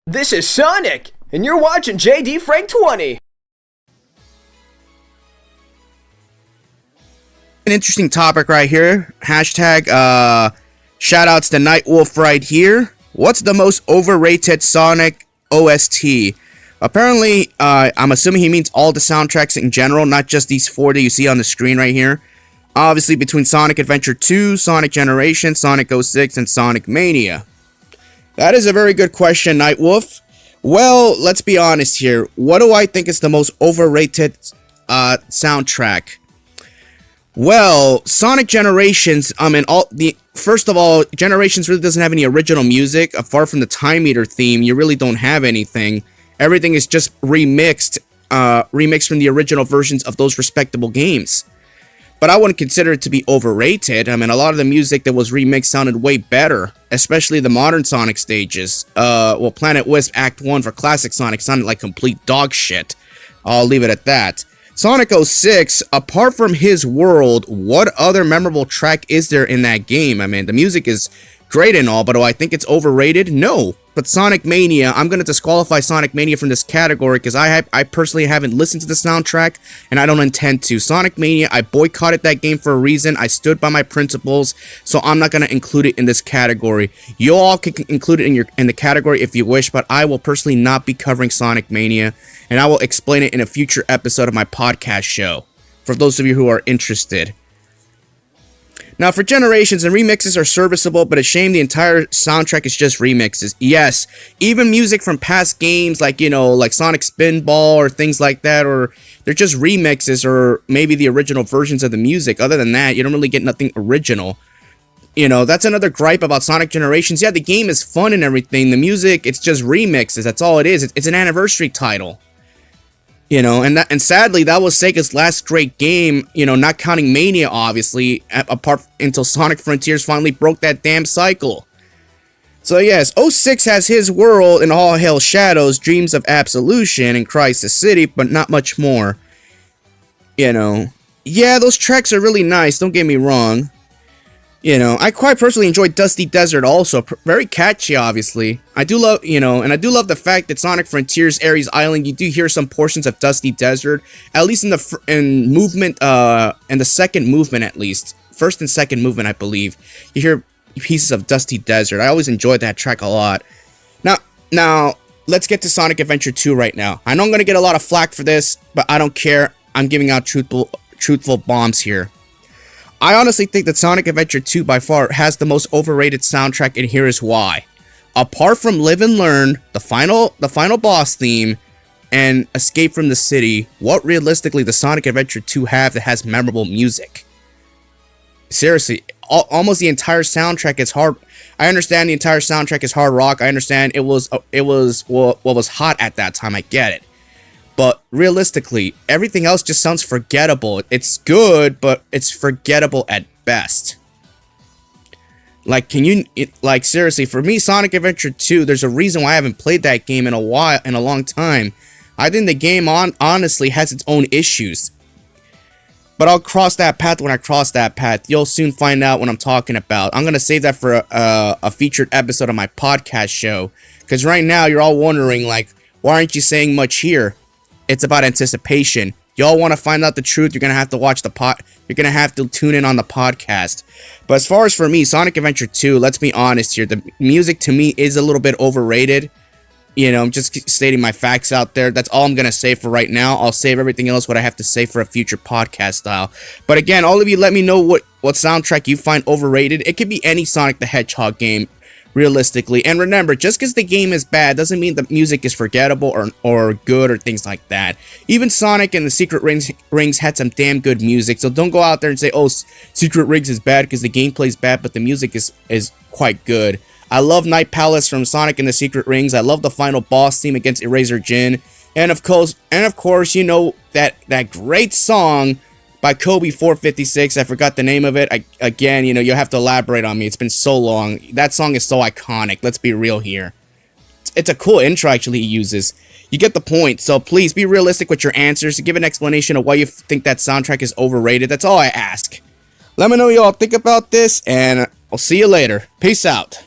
This is Sonic, and you're watching JD Frank 20. An interesting topic right here. Hashtag, shoutouts to Nightwolf right here. What's the most overrated Sonic OST? Apparently, I'm assuming he means all the soundtracks in general, not just these four that you see on the screen right here. Obviously, between Sonic Adventure 2, Sonic Generation, Sonic 06, and Sonic Mania. That is a very good question, Nightwolf. Well, let's be honest here. What do I think is the most overrated soundtrack? Well, Sonic Generations, first of all, Generations really doesn't have any original music. Apart from the Time Eater theme, you really don't have anything. Everything is just remixed from the original versions of those respectable games. But I wouldn't consider it to be overrated. A lot of the music that was remixed sounded way better, especially the modern Sonic stages. Well, Planet Wisp Act 1 for classic Sonic sounded like complete dog shit. I'll leave it at that. Sonic 06, apart from his world, what other memorable track is there in that game? The music is great and all, but do I think it's overrated? No. But Sonic Mania, I'm going to disqualify Sonic Mania from this category because I personally haven't listened to the soundtrack, and I don't intend to. Sonic Mania, I boycotted that game for a reason. I stood by my principles, so I'm not going to include it in this category. You all can include it in the category if you wish, but I will personally not be covering Sonic Mania, and I will explain it in a future episode of my podcast show, for those of you who are interested. Now, for Generations, and remixes are serviceable, but a shame the entire soundtrack is just remixes. Yes, even music from past games, like Sonic Spinball or things like that, or they're just remixes or maybe the original versions of the music. Other than that, you don't really get nothing original. That's another gripe about Sonic Generations. Yeah, the game is fun and everything. The music, it's just remixes. That's all it is. It's an anniversary title. And sadly, that was Sega's last great game, not counting Mania, obviously, apart until Sonic Frontiers finally broke that damn cycle. So yes, 06 has his world in All Hell Shadows, Dreams of Absolution, and Crisis City, but not much more. Yeah, those tracks are really nice, don't get me wrong. I quite personally enjoyed Dusty Desert also, very catchy, obviously. I do love, and I do love the fact that Sonic Frontiers, Ares Island, you do hear some portions of Dusty Desert, at least in the second movement, at least. First and second movement, I believe. You hear pieces of Dusty Desert. I always enjoyed that track a lot. Now, let's get to Sonic Adventure 2 right now. I know I'm going to get a lot of flack for this, but I don't care. I'm giving out truthful bombs here. I honestly think that Sonic Adventure 2 by far has the most overrated soundtrack, and here is why. Apart from Live and Learn, the final boss theme, and Escape from the City, what realistically does Sonic Adventure 2 have that has memorable music? Seriously, almost the entire soundtrack is hard. I understand the entire soundtrack is hard rock. I understand it was what was hot at that time. I get it. But realistically, everything else just sounds forgettable. It's good, but it's forgettable at best. Seriously, for me, Sonic Adventure 2, there's a reason why I haven't played that game in a long time. I think the game honestly has its own issues. But I'll cross that path when I cross that path. You'll soon find out what I'm talking about. I'm going to save that for a featured episode of my podcast show. Because right now, you're all wondering, why aren't you saying much here? It's about anticipation. Y'all want to find out the truth, you're going to have to you're going to have to tune in on the podcast. But as far as for me, Sonic Adventure 2, let's be honest here. The music to me is a little bit overrated. I'm just stating my facts out there. That's all I'm going to say for right now. I'll save everything else what I have to say for a future podcast style. But again, all of you let me know what soundtrack you find overrated. It could be any Sonic the Hedgehog game. Realistically, and remember, just because the game is bad doesn't mean the music is forgettable or good or things like that. Even Sonic and the Secret Rings had some damn good music, so don't go out there and say, oh, Secret Rings is bad because the gameplay is bad, but the music is quite good. I love Night Palace from Sonic and the Secret Rings. I love the final boss theme against Eraser Jin, and of course, that great song by Kobe 456. I forgot the name of it. Again, you'll have to elaborate on me. It's been so long. That song is so iconic. Let's be real here. It's a cool intro, actually, he uses. You get the point. So please be realistic with your answers. Give an explanation of why you think that soundtrack is overrated. That's all I ask. Let me know what y'all think about this, and I'll see you later. Peace out.